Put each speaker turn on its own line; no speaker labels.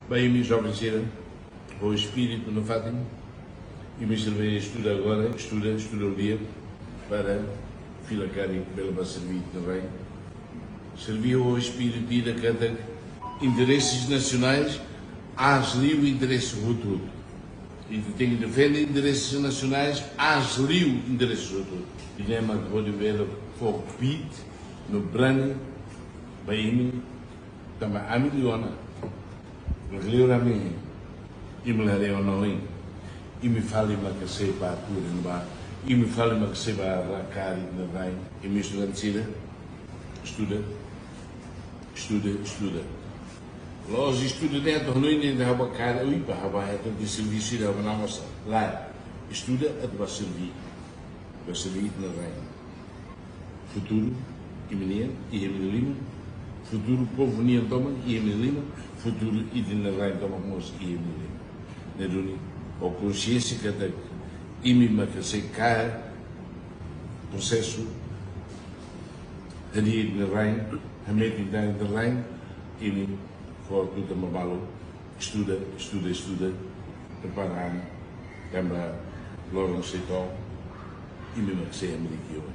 Bem, minha jovem cera, o espírito no Fátima, e me servei a estudar agora, estuda o dia, para filacari pela servir também. Servia o espírito e da cada interesses nacionais, asliu interesse futuro. E tem que defender interesses nacionais, asliu interesses futuro. E nem mais vou ver o pit, no brani, bem, também a milhona. Releu a mim, e me lereu não em, e me fala uma que sei para a tua no bar, e me fala uma que sei para a racari na bem, e me estudante estuda. Los estudantes não ainda há uma cara, ui, para a de serviço da nossa lá, estuda a de servir na bem. Futuro, Imenino e Emílio Lima, futuro povo Nian Toma e Emílio Lima, futuro e de Narrain Toma Moço e Emílio Lima. Neruni, ou consciência que até imima que se cai, processo, ali de Narrain, a meio de Narrain, e for tudo mabalo, estuda, preparar, câmara, logo no setor, e mesmo que seja americano.